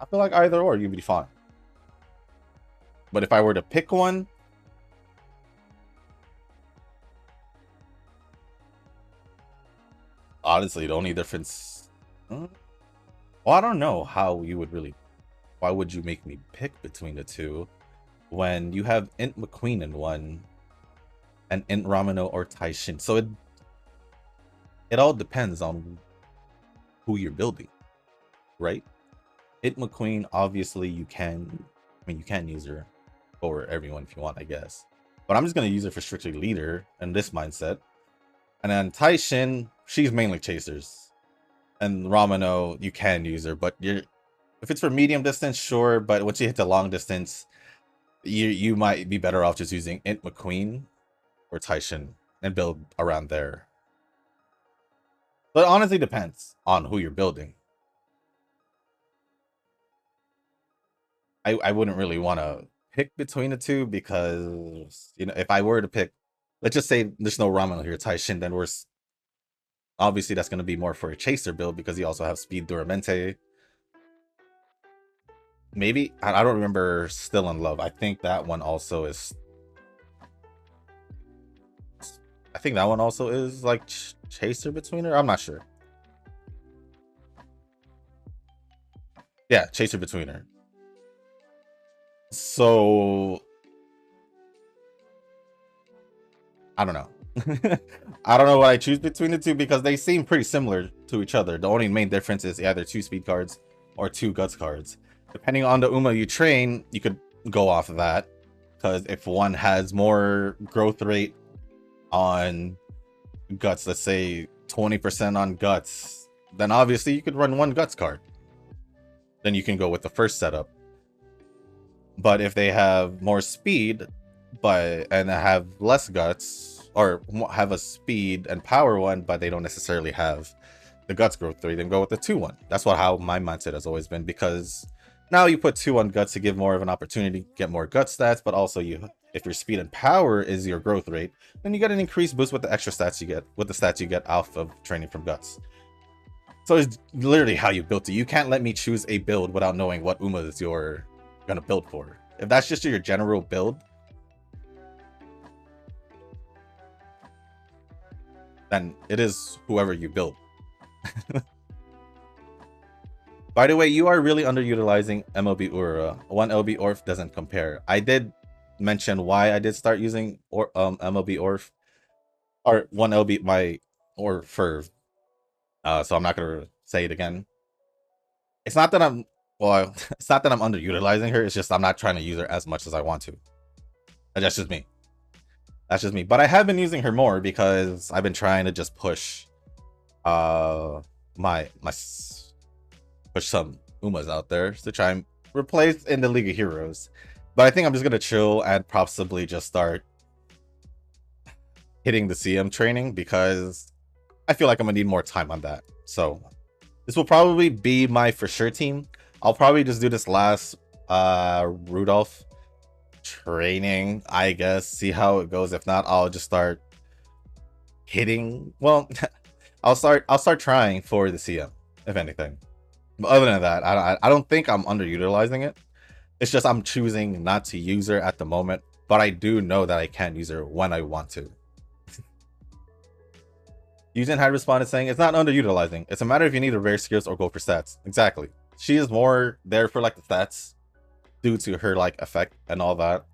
I feel like either or, you'd be fine. But if I were to pick one, honestly, the only difference... Well, I don't know how you would really... Why would you make me pick between the two when you have Int McQueen in one and Int Ramino or Taishin? So it all depends on who you're building, right? Int McQueen, obviously you can... I mean, you can use her for everyone if you want, I guess. But I'm just going to use her for strictly leader in this mindset. And then Taishin, she's mainly chasers. And Ramino, you can use her, but if it's for medium distance, sure. But once you hit the long distance, you might be better off just using Int McQueen or Taishin and build around there. But it honestly depends on who you're building. I wouldn't really want to pick between the two because, you know, if I were to pick, let's just say there's no Ramino here, Taishin, then obviously that's going to be more for a chaser build because you also have speed Duramente. Maybe, I don't remember Still in Love. I think that one also is... I think that one also is like chaser between her. I'm not sure. Yeah, chaser between her. So I don't know. I don't know what I choose between the two because they seem pretty similar to each other. The only main difference is either 2 speed cards or 2 guts cards. Depending on the Uma you train, you could go off of that. Because if one has more growth rate on guts, let's say 20% on guts, then obviously you could run 1 guts card. Then you can go with the first setup. But if they have more speed and have less guts, or have a speed and power one, but they don't necessarily have the guts growth rate, then go with the 2-1. That's how my mindset has always been, because now you put 2 on guts to give more of an opportunity to get more gut stats, but also if your speed and power is your growth rate, then you get an increased boost with the extra stats you get, with the stats you get off of training from guts. So it's literally how you built it. You can't let me choose a build without knowing what Umas you're gonna build for. If that's just your general build, then it is whoever you build. By the way, you are really underutilizing MLB Ura. 1 LB Orf doesn't compare. I did mention why I did start using MLB Orf, or 1 LB my or Ferv. So I'm not gonna say it again. It's not that I'm it's not that I'm underutilizing her. It's just I'm not trying to use her as much as I want to. That's just me. That's just me. But I have been using her more because I've been trying to just push push some Umas out there to try and replace in the League of Heroes. But I think I'm just gonna chill and possibly just start hitting the CM training because I feel like I'm gonna need more time on that. So this will probably be my for sure team. I'll probably just do this last Rudolph training, I guess, see how it goes. If not, I'll just start hitting. Well, I'll start trying for the CM, if anything. But other than that, I don't think I'm underutilizing it. It's just I'm choosing not to use her at the moment, but I do know that I can use her when I want to. Using had responded saying it's not underutilizing. It's a matter if you need a rare skills or go for stats. Exactly. She is more there for like the stats due to her like effect and all that.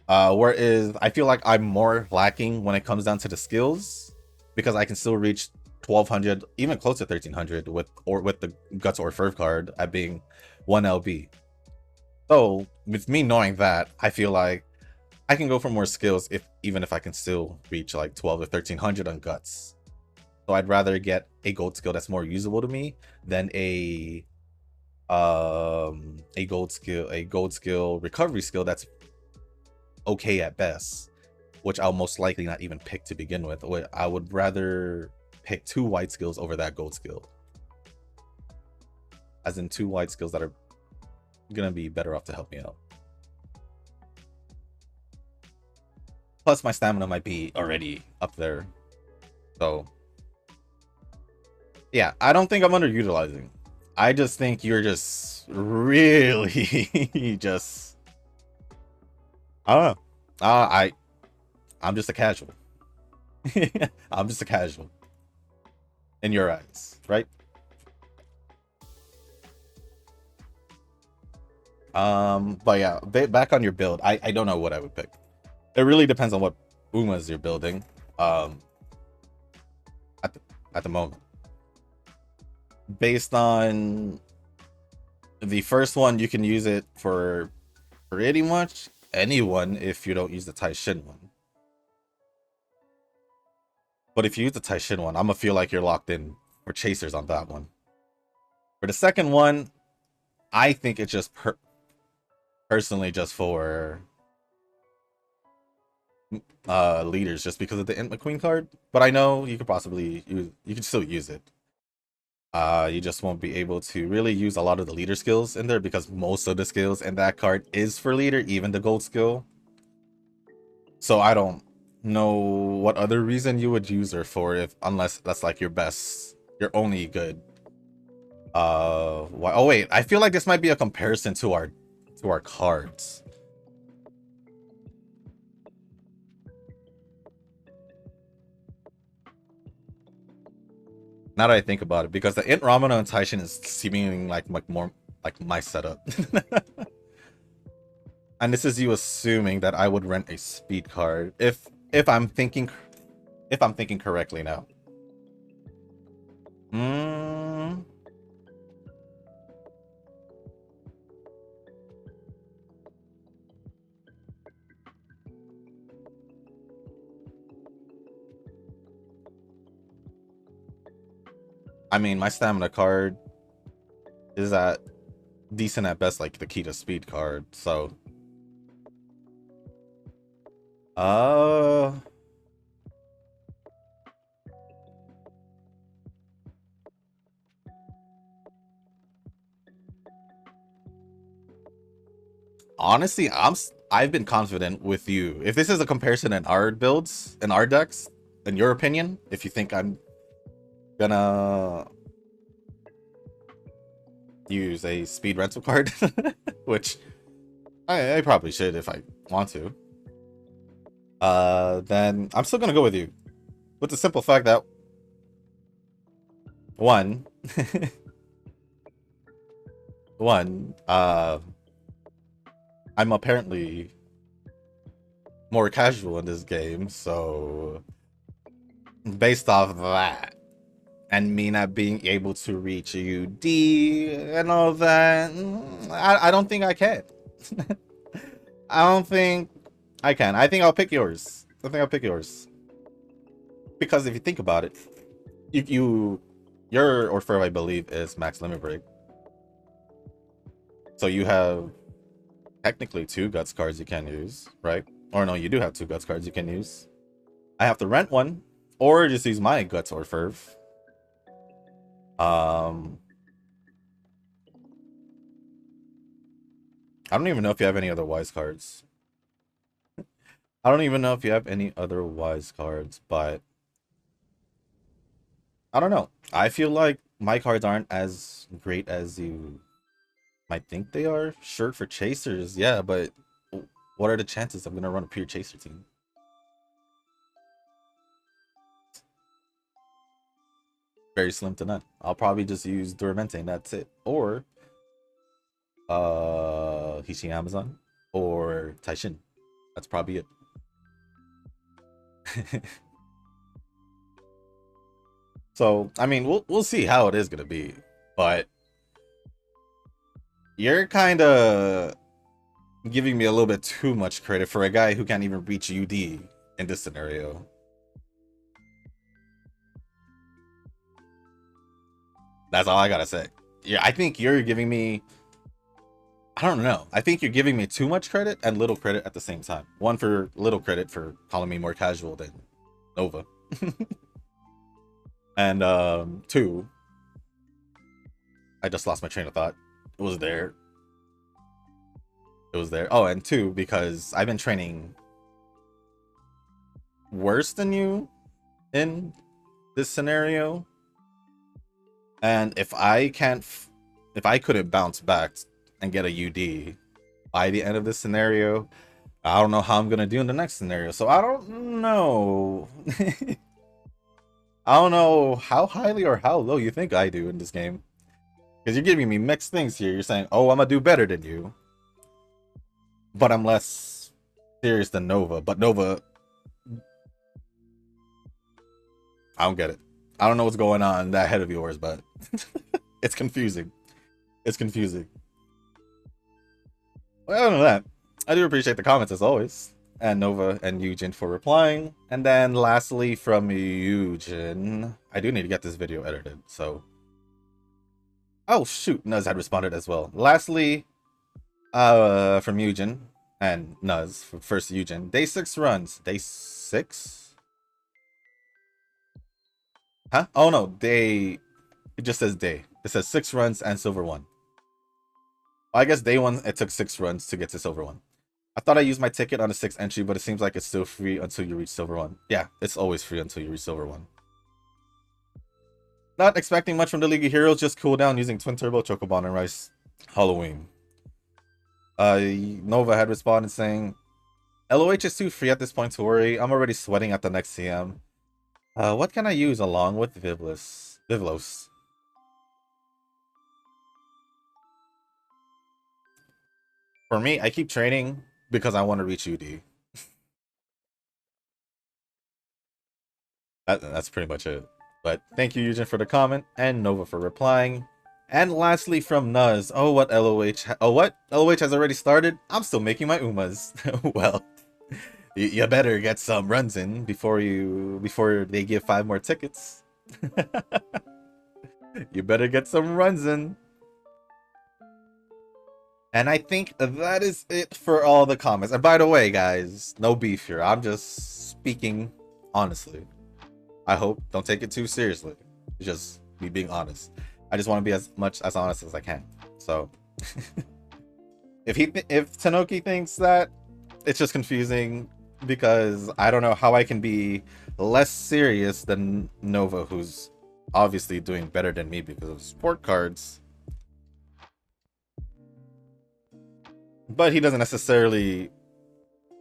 Whereas I feel like I'm more lacking when it comes down to the skills because I can still reach 1200, even close to 1300 with the Guts or Ferv card at being 1 LB. So with me knowing that, I feel like I can go for more skills even if I can still reach like 12 or 1300 on Guts. So I'd rather get a gold skill that's more usable to me than a gold skill recovery skill that's okay at best, which I'll most likely not even pick to begin with. I would rather pick 2 white skills over that gold skill, as in 2 white skills that are gonna be better off to help me out. Plus, my stamina might be already up there. So, yeah, I don't think I'm underutilizing. I just think you're just really just. I don't know. I'm just a casual. I'm just a casual in your eyes, right? But yeah, back on your build. I don't know what I would pick. It really depends on what Umas you're building. Um, at the moment, based on the first one, you can use it for pretty much anyone if you don't use the Taishin one. But if you use the Taishin one, I'm gonna feel like you're locked in for chasers on that one. For the second one, I think it's just personally just for leaders, just because of the Int McQueen card. But I know you could possibly use, you can still use it. You just won't be able to really use a lot of the leader skills in there because most of the skills in that card is for leader, even the gold skill. So I don't know what other reason you would use her for, if unless that's like your best, your only good. Why? Oh wait, I feel like this might be a comparison to our cards. Now that I think about it, because the Int Ramona and Taishin is seeming like more like my setup. And this is you assuming that I would rent a speed card if I'm thinking correctly now. Mm, I mean, my stamina card is at decent at best, like the key to speed card. So, uh, honestly, I've been confident with you. If this is a comparison in our builds, in our decks, in your opinion, if you think I'm gonna use a speed rental card, which I probably should if I want to, then I'm still gonna go with you. With the simple fact that one, one, I'm apparently more casual in this game, so based off of that, and me not being able to reach UD and all that, I don't think I can. I don't think I can. I think I'll pick yours. I think I'll pick yours. Because if you think about it, your Orfeo, I believe, is max limit break. So you have technically 2 guts cards you can use, right? Or no, you do have 2 guts cards you can use. I have to rent one, or just use my guts or ferv. I don't even know if you have any other wise cards. I don't even know if you have any other wise cards, but I don't know. I feel like my cards aren't as great as you might think they are. Sure, for chasers, yeah, but what are the chances I'm gonna run a pure chaser team? Very slim to none. I'll probably just use Duramente and that's it. Or Hishi Amazon or Taishin. That's probably it. So I mean, we'll see how it is gonna be, but you're kind of giving me a little bit too much credit for a guy who can't even reach UD in this scenario. That's all I gotta say. Yeah, I think you're giving me. I don't know. I think you're giving me too much credit and little credit at the same time. One, for little credit for calling me more casual than Nova. And two, I just lost my train of thought. It was there. It was there. Oh, and two, because I've been training worse than you in this scenario. And if I couldn't bounce back and get a UD by the end of this scenario, I don't know how I'm gonna do in the next scenario. So I don't know. I don't know how highly or how low you think I do in this game. Because you're giving me mixed things here. You're saying, oh, I'm gonna do better than you. But I'm less serious than Nova. But Nova, I don't get it. I don't know what's going on in that head of yours, but it's confusing. It's confusing. Well, other than that, I do appreciate the comments as always. And Nova and Eugen for replying. And then lastly from Eugen, I do need to get this video edited, so. Oh shoot, Nuz had responded as well. Lastly, from Eugen and Nuz, first Eugen. Day 6 runs. Day 6? Huh? Oh no, day. It just says day. It says 6 runs and silver 1. Well, I guess day 1 it took 6 runs to get to silver 1. I thought I used my ticket on the 6th entry, but it seems like it's still free until you reach silver 1. Yeah, it's always free until you reach silver 1. Not expecting much from the League of Heroes, just cool down using Twin Turbo, Chocobon, and Rice. Halloween. Nova had responded saying, LOH is too free at this point to worry. I'm already sweating at the next CM. What can I use along with Vivlos? For me, I keep training because I want to reach UD. That's pretty much it. But thank you, Eugen, for the comment, and Nova for replying. And lastly from Nuz, what LOH has already started? I'm still making my Umas. Well, you better get some runs in before they give 5 more tickets. You better get some runs in. And I think that is it for all the comments. And by the way, guys, no beef here. I'm just speaking honestly. I hope don't take it too seriously. It's just me being honest. I just want to be as honest as I can. So if Tanoki thinks that, it's just confusing because I don't know how I can be less serious than Nova, who's obviously doing better than me because of sport cards. But he doesn't necessarily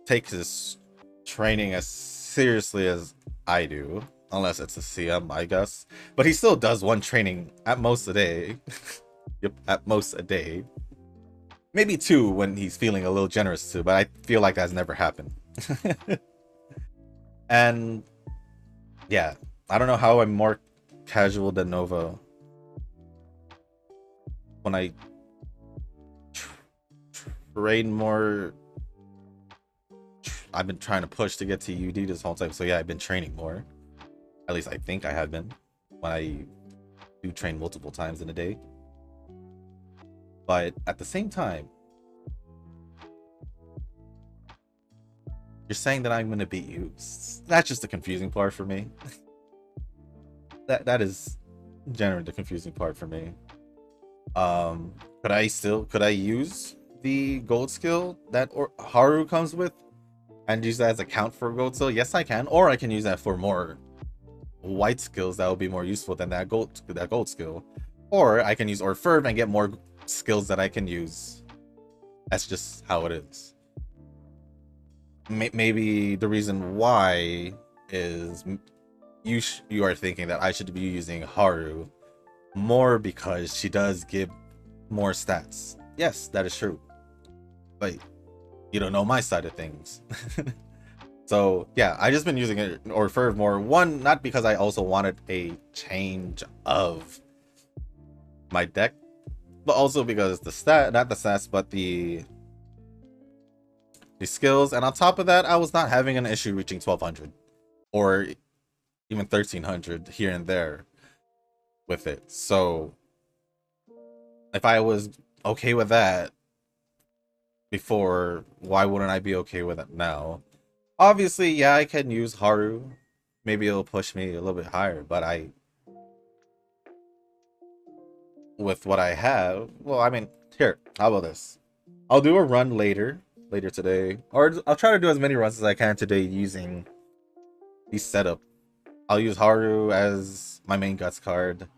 take his training as seriously as I do. Unless it's a CM, I guess. But he still does 1 training at most a day. Yep, at most a day. Maybe 2 when he's feeling a little generous too, but I feel like that's never happened. And yeah, I don't know how I'm more casual than Nova when I train more. I've been trying to push to get to UD this whole time, so yeah, I've been training more. At least I think I have been, when I do train multiple times in a day. But at the same time, you're saying that I'm going to beat you. That's just the confusing part for me. that is generally the confusing part for me. Could I use the gold skill that Haru comes with and use that as a count for gold skill? Yes, I can. Or I can use that for more white skills that will be more useful than that gold skill. Or I can use Orferv and get more skills that I can use. That's just how it is. Maybe the reason why is you are thinking that I should be using Haru more because she does give more stats. Yes, that is true. But you don't know my side of things. So yeah, I just been using it Orferv more. One, not because I also wanted a change of my deck, but also because not the stats, but the skills. And on top of that, I was not having an issue reaching 1200 or even 1300 here and there with it. So if I was okay with that before, why wouldn't I be okay with it now? Obviously, yeah, I can use Haru. Maybe it'll push me a little bit higher, but with what I have, well, I mean, here, how about this? I'll do a run later today, or I'll try to do as many runs as I can today using the setup. I'll use Haru as my main guts card,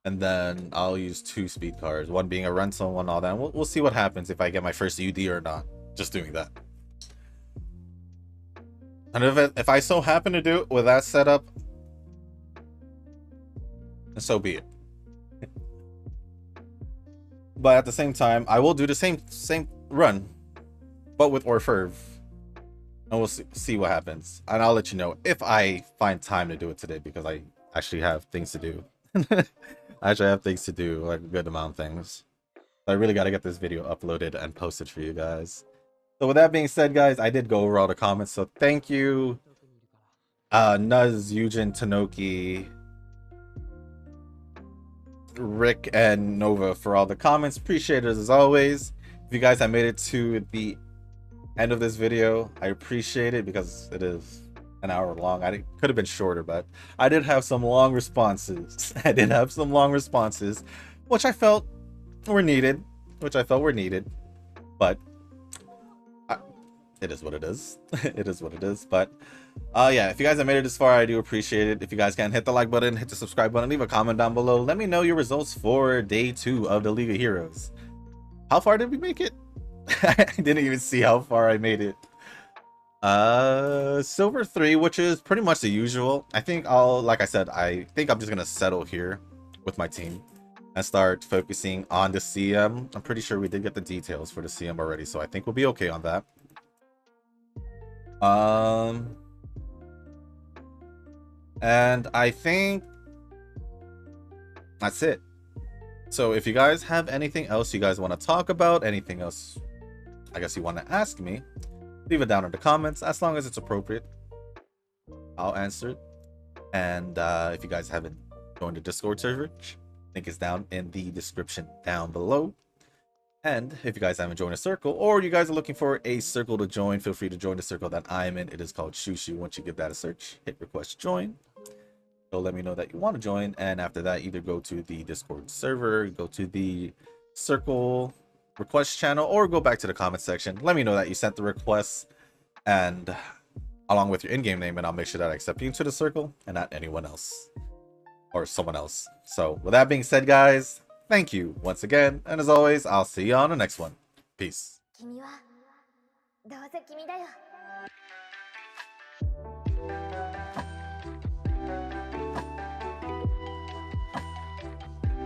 and then I'll use 2 speed cards, one being a rental, one all that. We'll see what happens if I get my first UD or not. Just doing that. And if I so happen to do it with that setup, so be it. But at the same time, I will do the same run, but with Orferv. And we'll see what happens. And I'll let you know if I find time to do it today, because I actually have things to do. I actually have things to do, like a good amount of things. So I really got to get this video uploaded and posted for you guys. So with that being said, guys, I did go over all the comments. So thank you, Nuz, Yujin, Tanoki, Rick, and Nova for all the comments. Appreciate it as always. If you guys have made it to the end of this video, I appreciate it, because it is an hour long. I could have been shorter, but I did have some long responses. Which I felt were needed. But it is what it is. It is what it is. But yeah, if you guys have made it this far, I do appreciate it. If you guys can, hit the like button, hit the subscribe button, leave a comment down below. Let me know your results for day 2 of the League of Heroes. How far did we make it? I didn't even see how far I made it. Silver 3, which is pretty much the usual. I think like I said, I think I'm just gonna settle here with my team and start focusing on the CM. I'm pretty sure we did get the details for the CM already, so I think we'll be okay on that. And I think that's it. So if you guys have anything else you guys want to talk about, anything else I guess you want to ask me, leave it down in the comments. As long as it's appropriate, I'll answer it. And if you guys haven't joined the Discord server, link is down in the description down below. And if you guys haven't joined a circle, or you guys are looking for a circle to join, feel free to join the circle that I'm in. It is called Shushu. Once you give that a search, hit request join. So let me know that you want to join, and after that, either go to the Discord server, go to the circle request channel, or go back to the comment section. Let me know that you sent the request, and along with your in-game name, and I'll make sure that I accept you into the circle and not anyone else or someone else. So with that being said, guys, thank you once again, and as always, I'll see you on the next one. Peace.